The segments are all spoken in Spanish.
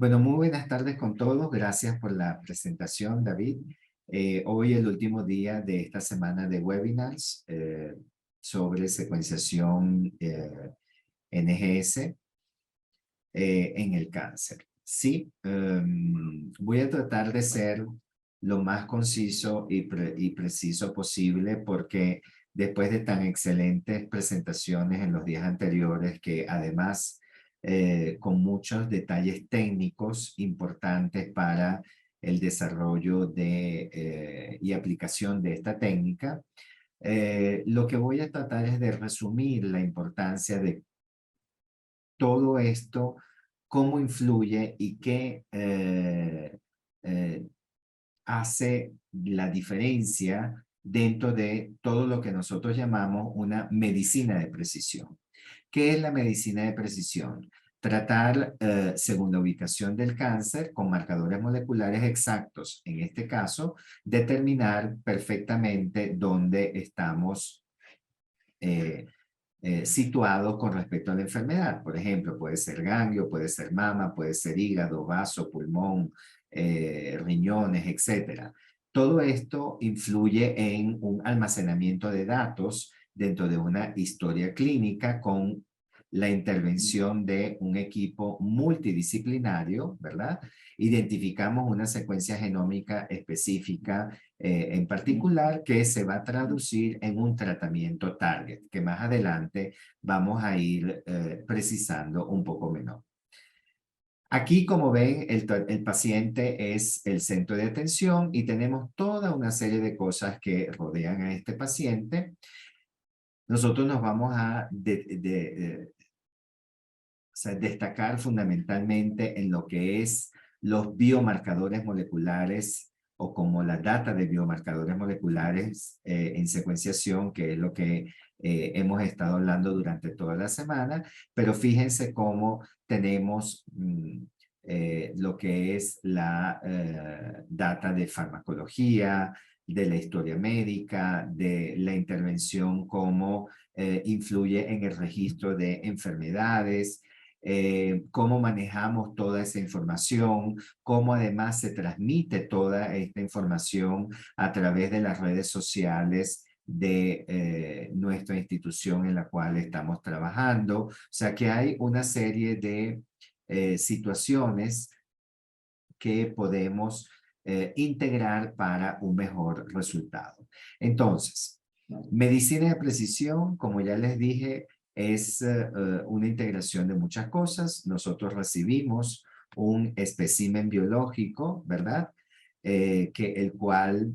Bueno, muy buenas tardes con todos. Gracias por la presentación, David. Hoy el último día de esta semana de webinars sobre secuenciación NGS en el cáncer. Sí, voy a tratar de ser lo más conciso y preciso posible porque después de tan excelentes presentaciones en los días anteriores que además con muchos detalles técnicos importantes para el desarrollo y aplicación de esta técnica, lo que voy a tratar es de resumir la importancia de todo esto, cómo influye y qué eh, hace la diferencia dentro de todo lo que nosotros llamamos una medicina de precisión. ¿Qué es la medicina de precisión? Tratar, según la ubicación del cáncer, con marcadores moleculares exactos, en este caso, determinar perfectamente dónde estamos situado con respecto a la enfermedad. Por ejemplo, puede ser ganglio, puede ser mama, puede ser hígado, vaso, pulmón, riñones, etcétera. Todo esto influye en un almacenamiento de datos dentro de una historia clínica con la intervención de un equipo multidisciplinario, ¿verdad? Identificamos una secuencia genómica específica en particular que se va a traducir en un tratamiento target, que más adelante vamos a ir precisando un poco menor. Aquí, como ven, el paciente es el centro de atención y tenemos toda una serie de cosas que rodean a este paciente. Nosotros nos vamos a o sea, destacar fundamentalmente en lo que es los biomarcadores moleculares o como la data de biomarcadores moleculares en secuenciación, que es lo que hemos estado hablando durante toda la semana, pero fíjense cómo tenemos lo que es la data de farmacología, de la historia médica, de la intervención, cómo influye en el registro de enfermedades, cómo manejamos toda esa información, cómo además se transmite toda esta información a través de las redes sociales de nuestra institución en la cual estamos trabajando. O sea que hay una serie de situaciones que podemos integrar para un mejor resultado. Entonces, medicina de precisión, como ya les dije, es una integración de muchas cosas. Nosotros recibimos un espécimen biológico, ¿verdad? El cual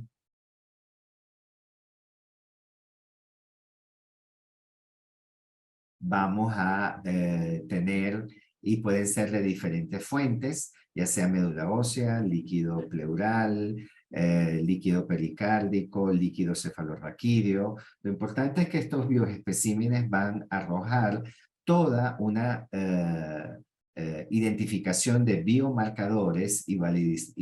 vamos a tener y pueden ser de diferentes fuentes, ya sea médula ósea, líquido pleural, líquido pericárdico, líquido cefalorraquídeo. Lo importante es que estos bioespecímenes van a arrojar toda una identificación de biomarcadores y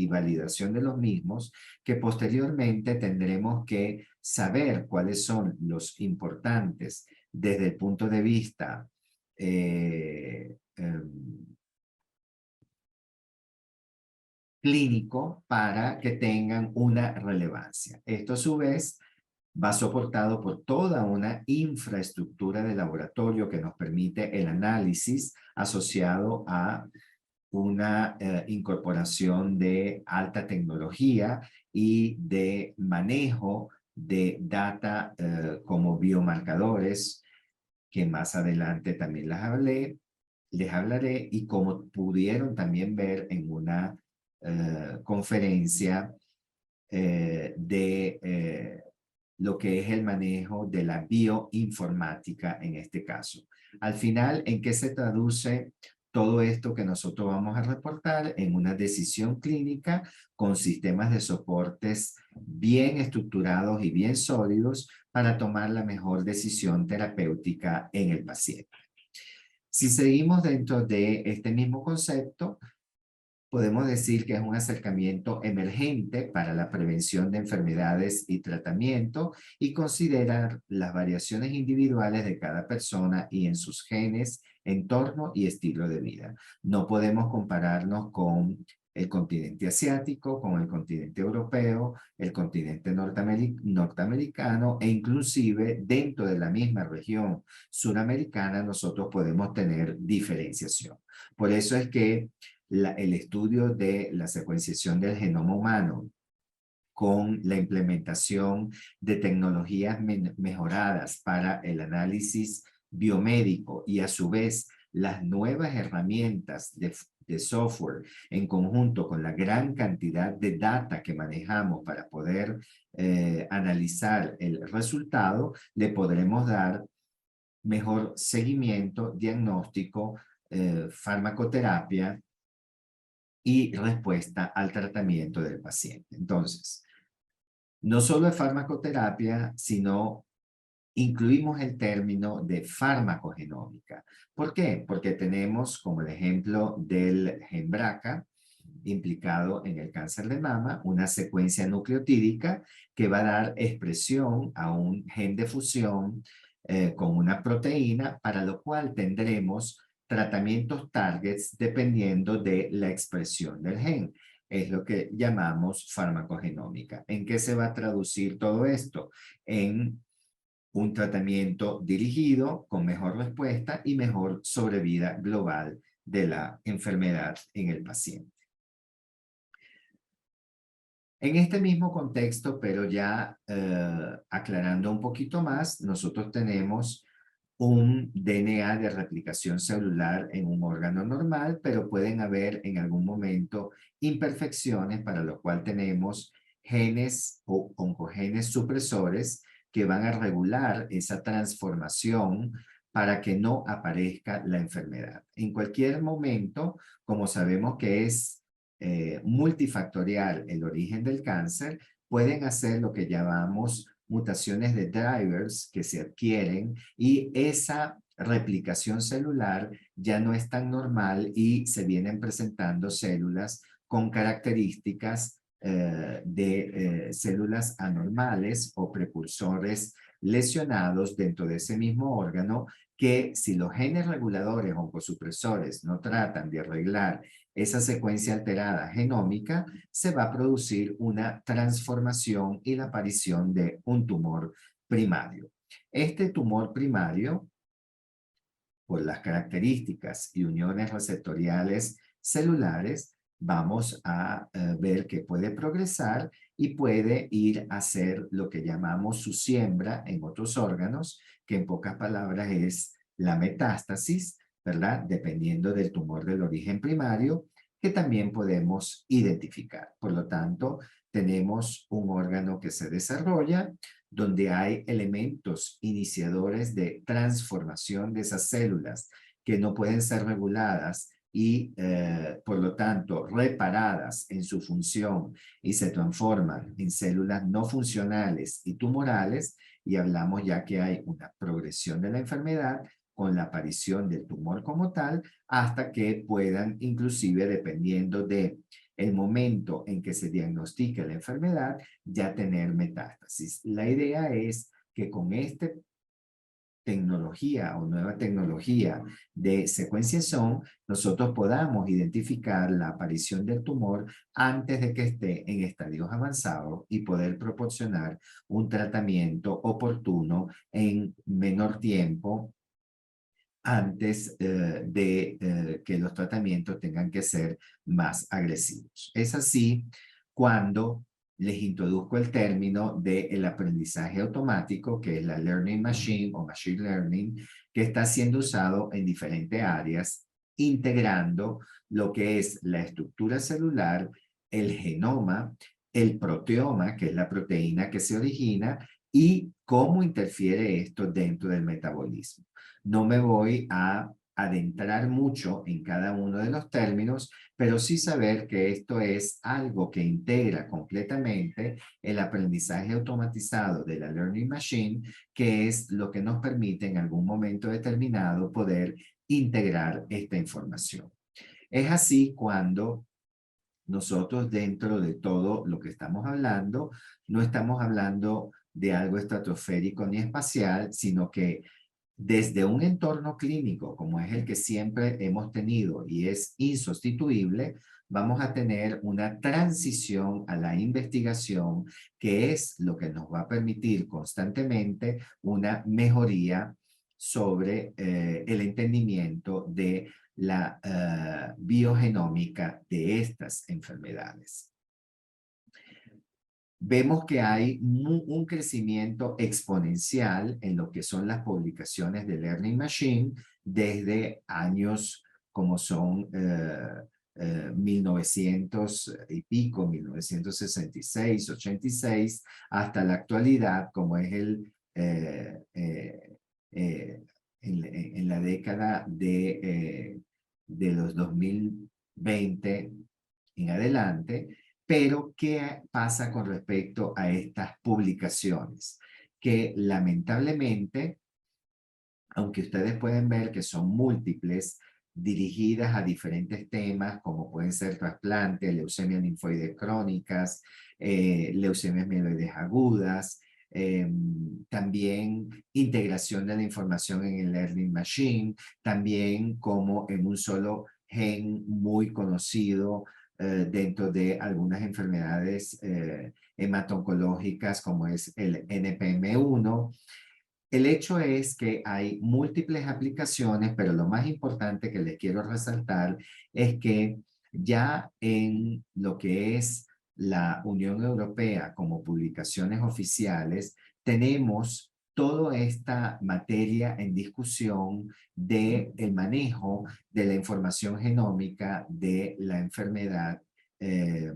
validación de los mismos, que posteriormente tendremos que saber cuáles son los importantes desde el punto de vista clínico para que tengan una relevancia. Esto a su vez va soportado por toda una infraestructura de laboratorio que nos permite el análisis asociado a una incorporación de alta tecnología y de manejo de data como biomarcadores, que más adelante también les hablaré, y como pudieron también ver en una conferencia de lo que es el manejo de la bioinformática en este caso. Al final, ¿en qué se traduce todo esto que nosotros vamos a reportar? En una decisión clínica con sistemas de soportes bien estructurados y bien sólidos para tomar la mejor decisión terapéutica en el paciente. Si seguimos dentro de este mismo concepto, podemos decir que es un acercamiento emergente para la prevención de enfermedades y tratamiento y considerar las variaciones individuales de cada persona y en sus genes, entorno y estilo de vida. No podemos compararnos con el continente asiático, con el continente europeo, el continente norteamericano e inclusive dentro de la misma región suramericana nosotros podemos tener diferenciación. Por eso es que el estudio de la secuenciación del genoma humano con la implementación de tecnologías mejoradas para el análisis biomédico y a su vez las nuevas herramientas de software en conjunto con la gran cantidad de data que manejamos para poder analizar el resultado, le podremos dar mejor seguimiento, diagnóstico, farmacoterapia y respuesta al tratamiento del paciente. Entonces, no solo es farmacoterapia, sino incluimos el término de farmacogenómica. ¿Por qué? Porque tenemos como el ejemplo del gen BRCA implicado en el cáncer de mama, una secuencia nucleotídica que va a dar expresión a un gen de fusión con una proteína, para lo cual tendremos tratamientos targets dependiendo de la expresión del gen. Es lo que llamamos farmacogenómica. ¿En qué se va a traducir todo esto? En un tratamiento dirigido con mejor respuesta y mejor sobrevida global de la enfermedad en el paciente. En este mismo contexto, pero ya aclarando un poquito más, nosotros tenemos un DNA de replicación celular en un órgano normal, pero pueden haber en algún momento imperfecciones para lo cual tenemos genes o oncogenes supresores que van a regular esa transformación para que no aparezca la enfermedad. En cualquier momento, como sabemos que es multifactorial el origen del cáncer, pueden hacer lo que llamamos mutaciones de drivers que se adquieren y esa replicación celular ya no es tan normal y se vienen presentando células con características de células anormales o precursores lesionados dentro de ese mismo órgano que si los genes reguladores oncosupresores no tratan de arreglar esa secuencia alterada genómica, se va a producir una transformación y la aparición de un tumor primario. Este tumor primario, por las características y uniones receptoriales celulares, vamos a ver que puede progresar y puede ir a hacer lo que llamamos su siembra en otros órganos, que en pocas palabras es la metástasis, ¿verdad? Dependiendo del tumor del origen primario, que también podemos identificar. Por lo tanto, tenemos un órgano que se desarrolla, donde hay elementos iniciadores de transformación de esas células que no pueden ser reguladas y por lo tanto reparadas en su función y se transforman en células no funcionales y tumorales, y hablamos ya que hay una progresión de la enfermedad con la aparición del tumor como tal, hasta que puedan inclusive, dependiendo de el momento en que se diagnostique la enfermedad, ya tener metástasis. La idea es que con esta tecnología o nueva tecnología de secuenciación, nosotros podamos identificar la aparición del tumor antes de que esté en estadios avanzados y poder proporcionar un tratamiento oportuno en menor tiempo antes de que los tratamientos tengan que ser más agresivos. Es así cuando les introduzco el término del aprendizaje automático, que es la Learning Machine o Machine Learning, que está siendo usado en diferentes áreas, integrando lo que es la estructura celular, el genoma, el proteoma, que es la proteína que se origina, y cómo interfiere esto dentro del metabolismo. No me voy a adentrar mucho en cada uno de los términos, pero sí saber que esto es algo que integra completamente el aprendizaje automatizado de la Learning Machine, que es lo que nos permite en algún momento determinado poder integrar esta información. Es así cuando nosotros dentro de todo lo que estamos hablando, no estamos hablando de algo estratosférico ni espacial, sino que desde un entorno clínico como es el que siempre hemos tenido y es insustituible, vamos a tener una transición a la investigación que es lo que nos va a permitir constantemente una mejoría sobre el entendimiento de la biogenómica de estas enfermedades. Vemos que hay un crecimiento exponencial en lo que son las publicaciones de Learning Machine desde años como son 1900 y pico, 1966, 86, hasta la actualidad, como es en la década de los 2020 en adelante. Pero, ¿qué pasa con respecto a estas publicaciones? Que lamentablemente, aunque ustedes pueden ver que son múltiples, dirigidas a diferentes temas, como pueden ser trasplante, leucemia linfoide crónicas, leucemias mieloides agudas, también integración de la información en el Learning Machine, también como en un solo gen muy conocido dentro de algunas enfermedades hematoncológicas como es el NPM1. El hecho es que hay múltiples aplicaciones, pero lo más importante que les quiero resaltar es que ya en lo que es la Unión Europea como publicaciones oficiales, tenemos toda esta materia en discusión del manejo de la información genómica de la enfermedad del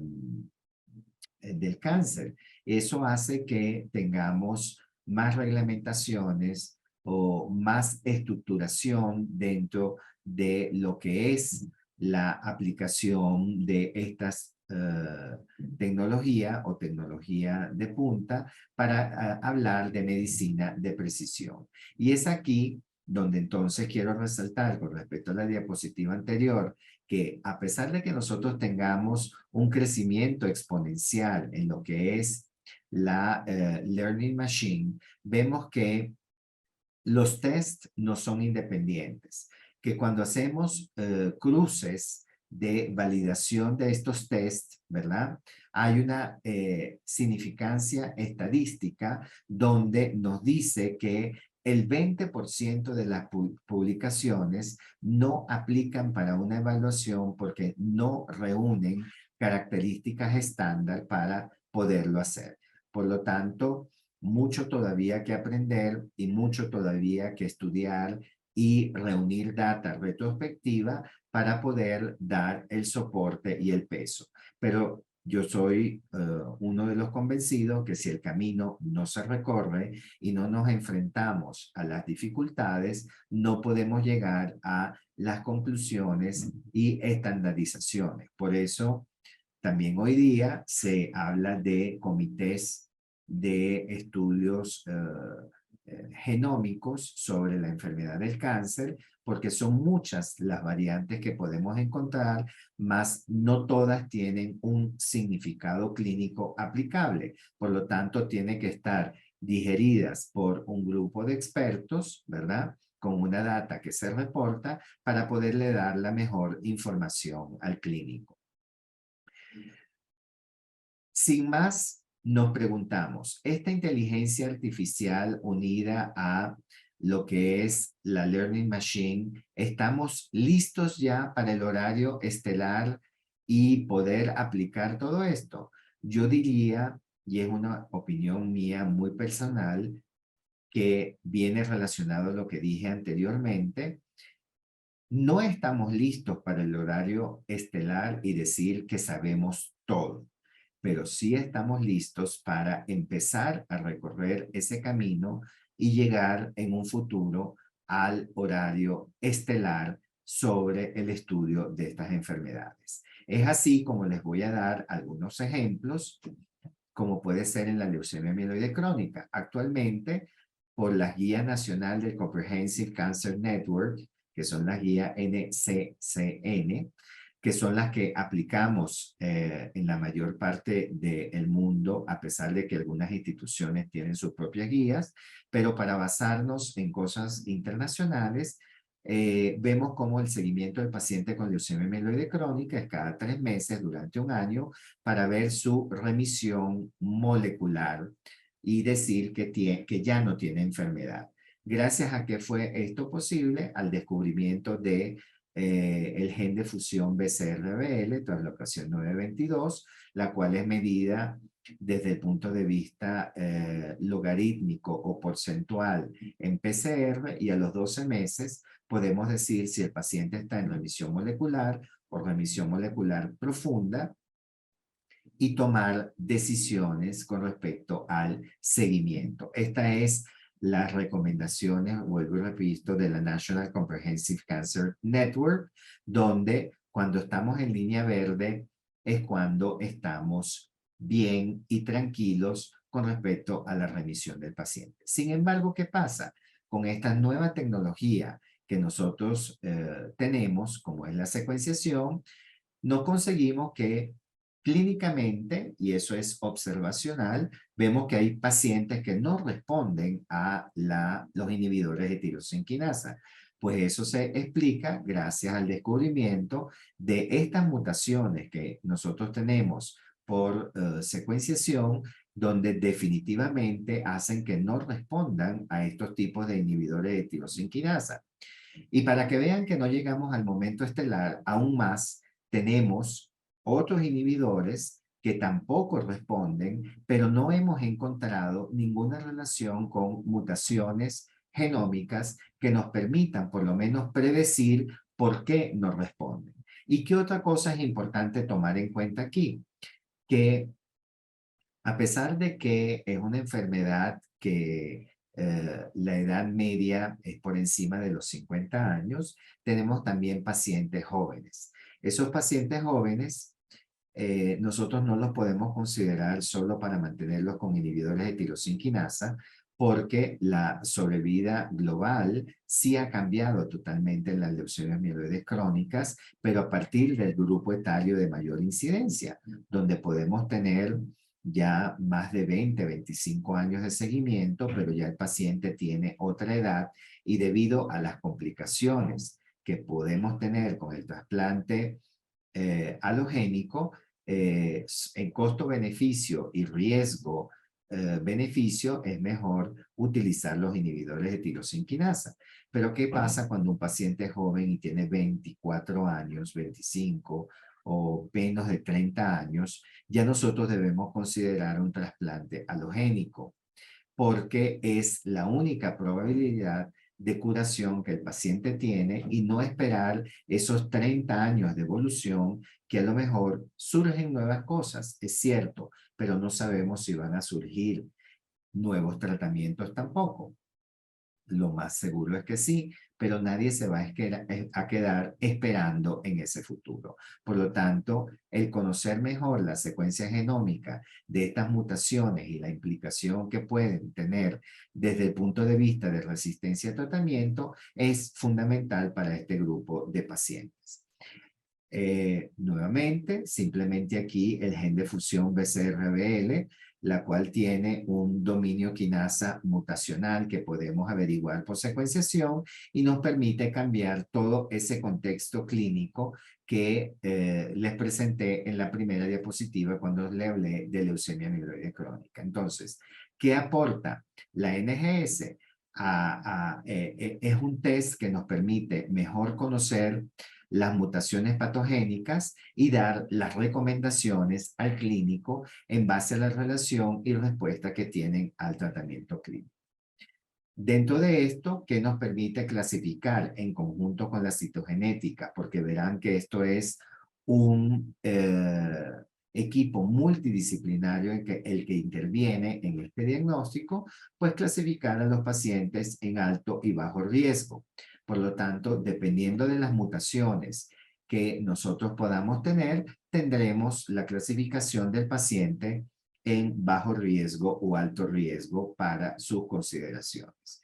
cáncer. Eso hace que tengamos más reglamentaciones o más estructuración dentro de lo que es la aplicación de estas tecnología o tecnología de punta para hablar de medicina de precisión. Y es aquí donde entonces quiero resaltar con respecto a la diapositiva anterior que a pesar de que nosotros tengamos un crecimiento exponencial en lo que es la Learning Machine, vemos que los tests no son independientes, que cuando hacemos cruces de validación de estos tests, ¿verdad? Hay una significancia estadística donde nos dice que el 20% de las publicaciones no aplican para una evaluación porque no reúnen características estándar para poderlo hacer. Por lo tanto, mucho todavía que aprender y mucho todavía que estudiar y reunir data retrospectiva para poder dar el soporte y el peso. Pero yo soy uno de los convencidos que si el camino no se recorre y no nos enfrentamos a las dificultades, no podemos llegar a las conclusiones y estandarizaciones. Por eso, también hoy día se habla de comités de estudios genómicos sobre la enfermedad del cáncer, porque son muchas las variantes que podemos encontrar, mas no todas tienen un significado clínico aplicable. Por lo tanto, tiene que estar digeridas por un grupo de expertos, ¿verdad? Con una data que se reporta para poderle dar la mejor información al clínico. Sin más, nos preguntamos, ¿esta inteligencia artificial unida a lo que es la Learning Machine, estamos listos ya para el horario estelar y poder aplicar todo esto? Yo diría, y es una opinión mía muy personal, que viene relacionado a lo que dije anteriormente, no estamos listos para el horario estelar y decir que sabemos todo, pero sí estamos listos para empezar a recorrer ese camino y llegar en un futuro al horario estelar sobre el estudio de estas enfermedades. Es así como les voy a dar algunos ejemplos, como puede ser en la leucemia mieloide crónica. Actualmente, por la Guía Nacional del Comprehensive Cancer Network, que son las guías NCCN, que son las que aplicamos en la mayor parte del mundo, a pesar de que algunas instituciones tienen sus propias guías, pero para basarnos en cosas internacionales, vemos cómo el seguimiento del paciente con leucemia mieloide crónica es cada 3 meses durante un año para ver su remisión molecular y decir que ya no tiene enfermedad. Gracias a que fue esto posible, al descubrimiento de el gen de fusión BCR-ABL, translocación 922, la cual es medida desde el punto de vista logarítmico o porcentual en PCR, y a los 12 meses podemos decir si el paciente está en remisión molecular o remisión molecular profunda y tomar decisiones con respecto al seguimiento. Esta es las recomendaciones, vuelvo y repito, de la National Comprehensive Cancer Network, donde cuando estamos en línea verde es cuando estamos bien y tranquilos con respecto a la remisión del paciente. Sin embargo, ¿qué pasa? Con esta nueva tecnología que nosotros tenemos, como es la secuenciación, no conseguimos que clínicamente, y eso es observacional, vemos que hay pacientes que no responden a los inhibidores de tirosina quinasa. Pues eso se explica gracias al descubrimiento de estas mutaciones que nosotros tenemos por secuenciación, donde definitivamente hacen que no respondan a estos tipos de inhibidores de tirosina quinasa. Y para que vean que no llegamos al momento estelar, aún más tenemos otros inhibidores que tampoco responden, pero no hemos encontrado ninguna relación con mutaciones genómicas que nos permitan por lo menos predecir por qué no responden. ¿Y qué otra cosa es importante tomar en cuenta aquí? Que a pesar de que es una enfermedad que la edad media es por encima de los 50 años, tenemos también pacientes jóvenes. Esos pacientes jóvenes nosotros no los podemos considerar solo para mantenerlos con inhibidores de tirosina quinasa, porque la sobrevida global sí ha cambiado totalmente en las leucemias mieloides crónicas, pero a partir del grupo etario de mayor incidencia, donde podemos tener ya más de 20, 25 años de seguimiento, pero ya el paciente tiene otra edad, y debido a las complicaciones que podemos tener con el trasplante halogénico, en costo-beneficio y riesgo-beneficio, es mejor utilizar los inhibidores de tirosina quinasa. Pero ¿qué pasa cuando un paciente es joven y tiene 24 años, 25 o menos de 30 años? Ya nosotros debemos considerar un trasplante halogénico, porque es la única probabilidad de curación que el paciente tiene, y no esperar esos 30 años de evolución, que a lo mejor surgen nuevas cosas, es cierto, pero no sabemos si van a surgir nuevos tratamientos tampoco. Lo más seguro es que sí, pero nadie se va a quedar esperando en ese futuro. Por lo tanto, el conocer mejor la secuencia genómica de estas mutaciones y la implicación que pueden tener desde el punto de vista de resistencia a tratamiento es fundamental para este grupo de pacientes. Nuevamente, simplemente aquí el gen de fusión BCR-ABL, la cual tiene un dominio quinasa mutacional que podemos averiguar por secuenciación, y nos permite cambiar todo ese contexto clínico que les presenté en la primera diapositiva cuando le hablé de leucemia mieloide crónica. Entonces, ¿qué aporta la NGS? Es un test que nos permite mejor conocer las mutaciones patogénicas y dar las recomendaciones al clínico en base a la relación y respuesta que tienen al tratamiento clínico. Dentro de esto, ¿qué nos permite clasificar en conjunto con la citogenética? Porque verán que esto es un equipo multidisciplinario en que el que interviene en este diagnóstico, pues clasificar a los pacientes en alto y bajo riesgo. Por lo tanto, dependiendo de las mutaciones que nosotros podamos tener, tendremos la clasificación del paciente en bajo riesgo o alto riesgo para sus consideraciones.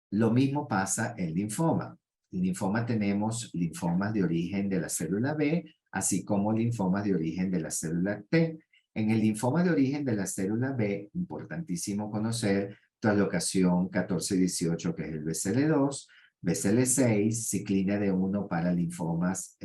Lo mismo pasa en linfoma. linfoma tenemos linfomas de origen de la célula B, así como linfomas de origen de la célula T. En el linfoma de origen de la célula B, importantísimo conocer translocación 14-18, que es el BCL2, BCL6, ciclina D1 para linfomas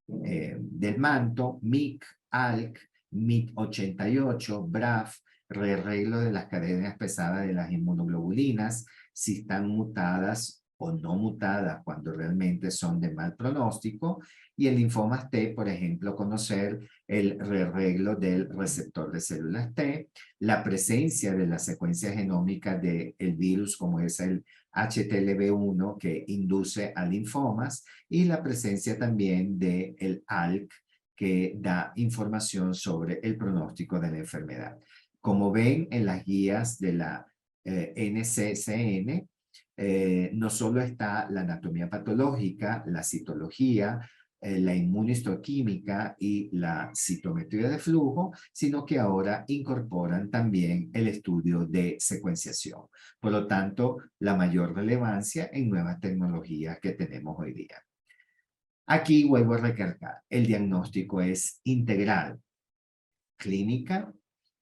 del manto, MYC, ALK, MYC88, BRAF, rearreglo de las cadenas pesadas de las inmunoglobulinas, si están mutadas o no mutadas cuando realmente son de mal pronóstico, y el linfoma T, por ejemplo, conocer el rearreglo del receptor de células T, la presencia de la secuencia genómica del virus como es el HTLV1 que induce a linfomas y la presencia también del ALK que da información sobre el pronóstico de la enfermedad. Como ven en las guías de la NCCN, no solo está la anatomía patológica, la citología, la inmunohistoquímica y la citometría de flujo, sino que ahora incorporan también el estudio de secuenciación. Por lo tanto, la mayor relevancia en nuevas tecnologías que tenemos hoy día. Aquí vuelvo a recalcar, el diagnóstico es integral. Clínica,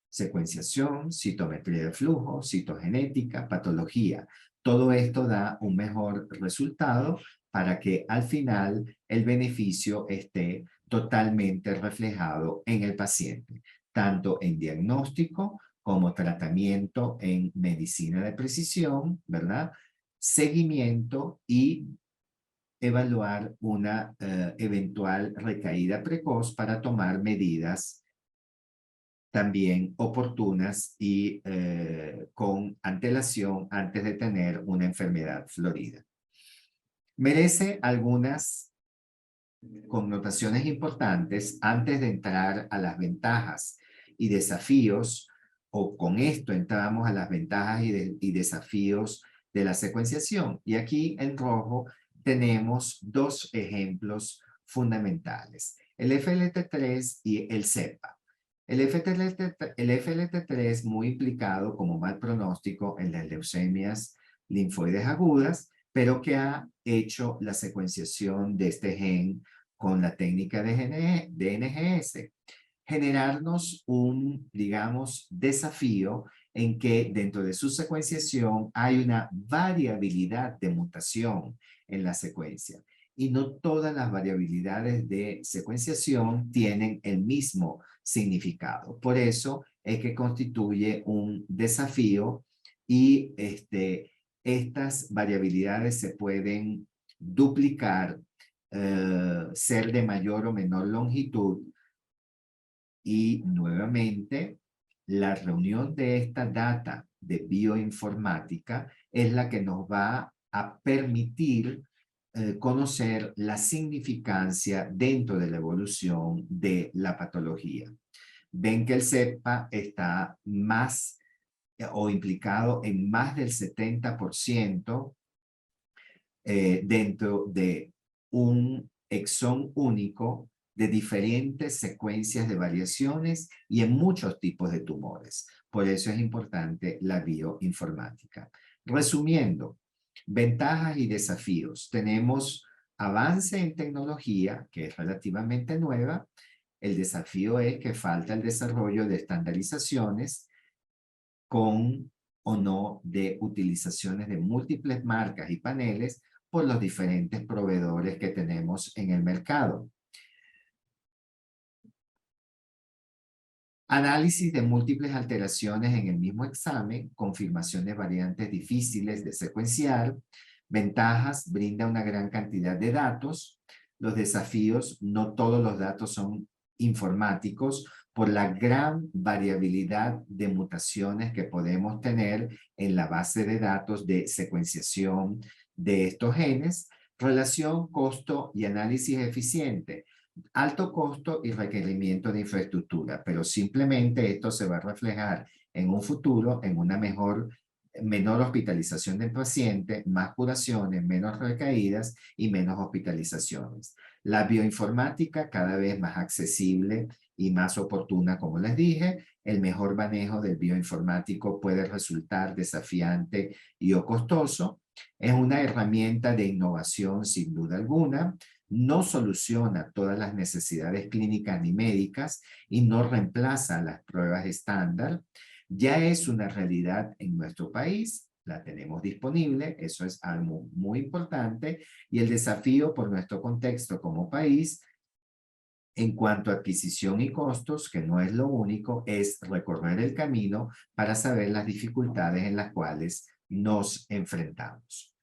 secuenciación, citometría de flujo, citogenética, patología. Todo esto da un mejor resultado para que al final el beneficio esté totalmente reflejado en el paciente, tanto en diagnóstico como tratamiento en medicina de precisión, ¿verdad? Seguimiento y evaluar una eventual recaída precoz para tomar medidas también oportunas y con antelación antes de tener una enfermedad florida. Merece algunas connotaciones importantes antes de entrar a las ventajas y desafíos, o con esto entramos a las ventajas y desafíos de la secuenciación. Y aquí en rojo tenemos dos ejemplos fundamentales, el FLT3 y el CEPA. El FLT3 muy implicado como mal pronóstico en las leucemias linfoides agudas, pero que ha hecho la secuenciación de este gen con la técnica de NGS, generarnos un, digamos, desafío en que dentro de su secuenciación hay una variabilidad de mutación en la secuencia. Y no todas las variabilidades de secuenciación tienen el mismo significado. Por eso es que constituye un desafío y estas variabilidades se pueden duplicar, ser de mayor o menor longitud. Y nuevamente, la reunión de esta data de bioinformática es la que nos va a permitir conocer la significancia dentro de la evolución de la patología. Ven que el CEPA está más o implicado en más del 70% dentro de un exón único de diferentes secuencias de variaciones y en muchos tipos de tumores. Por eso es importante la bioinformática. Resumiendo, ventajas y desafíos. Tenemos avance en tecnología, que es relativamente nueva. El desafío es que falta el desarrollo de estandarizaciones con o no de utilizaciones de múltiples marcas y paneles por los diferentes proveedores que tenemos en el mercado. Análisis de múltiples alteraciones en el mismo examen, confirmación de variantes difíciles de secuenciar, ventajas, brinda una gran cantidad de datos, los desafíos, no todos los datos son informáticos por la gran variabilidad de mutaciones que podemos tener en la base de datos de secuenciación de estos genes, relación costo y análisis eficiente. Alto costo y requerimiento de infraestructura, pero simplemente esto se va a reflejar en un futuro en una menor hospitalización del paciente, más curaciones, menos recaídas y menos hospitalizaciones. La bioinformática cada vez más accesible y más oportuna, como les dije. El mejor manejo del bioinformático puede resultar desafiante y o costoso. Es una herramienta de innovación sin duda alguna, no soluciona todas las necesidades clínicas ni médicas y no reemplaza las pruebas estándar. Ya es una realidad en nuestro país, la tenemos disponible, eso es algo muy importante, y el desafío por nuestro contexto como país en cuanto a adquisición y costos, que no es lo único, es recorrer el camino para saber las dificultades en las cuales nos enfrentamos.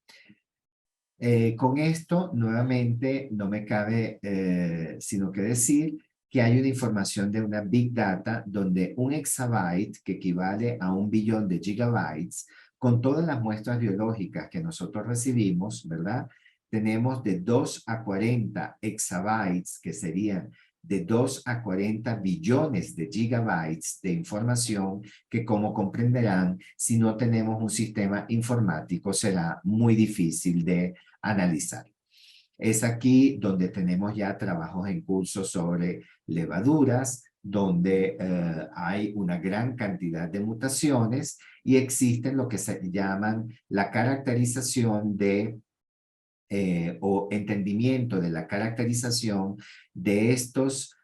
Con esto, nuevamente, no me cabe sino que decir que hay una información de una Big Data donde un exabyte, que equivale a 1 billón de gigabytes, con todas las muestras biológicas que nosotros recibimos, ¿verdad? Tenemos de 2 a 40 exabytes, que serían de 2 a 40 billones de gigabytes de información que, como comprenderán, si no tenemos un sistema informático, será muy difícil de analizar. Es aquí donde tenemos ya trabajos en curso sobre levaduras, donde hay una gran cantidad de mutaciones y existen lo que se llaman la caracterización de o entendimiento de la caracterización de estos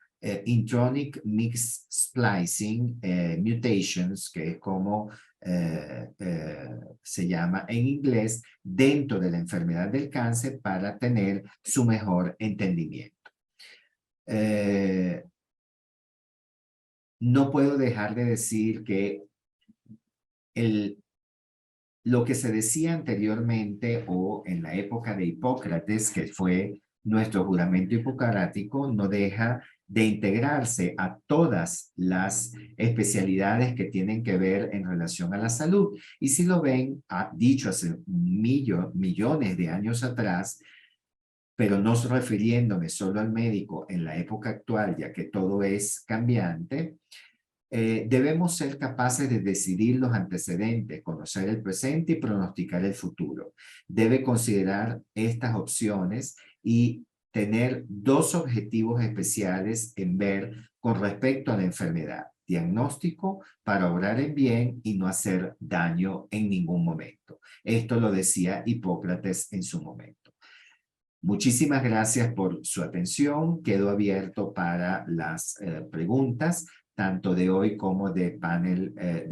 intronic mixed splicing mutations, que es como se llama en inglés, dentro de la enfermedad del cáncer para tener su mejor entendimiento. No puedo dejar de decir que lo que se decía anteriormente o en la época de Hipócrates, que fue nuestro juramento hipocrático, no deja de integrarse a todas las especialidades que tienen que ver en relación a la salud. Y si lo ven, ha dicho hace millones de años atrás, pero no refiriéndome solo al médico en la época actual, ya que todo es cambiante, debemos ser capaces de decidir los antecedentes, conocer el presente y pronosticar el futuro. Debe considerar estas opciones y tener dos objetivos especiales en ver con respecto a la enfermedad. Diagnóstico para obrar en bien y no hacer daño en ningún momento. Esto lo decía Hipócrates en su momento. Muchísimas gracias por su atención. Quedo abierto para las preguntas, tanto de hoy como de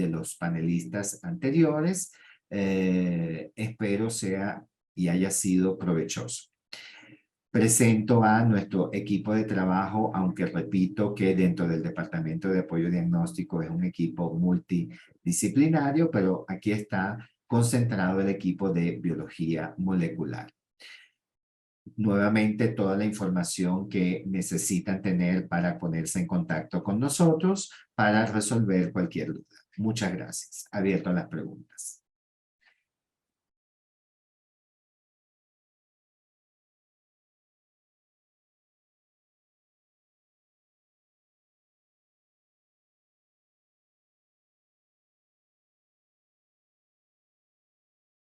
los panelistas anteriores. Espero sea y haya sido provechoso. Presento a nuestro equipo de trabajo, aunque repito que dentro del Departamento de Apoyo Diagnóstico es un equipo multidisciplinario, pero aquí está concentrado el equipo de biología molecular. Nuevamente, toda la información que necesitan tener para ponerse en contacto con nosotros para resolver cualquier duda. Muchas gracias. Abierto a las preguntas.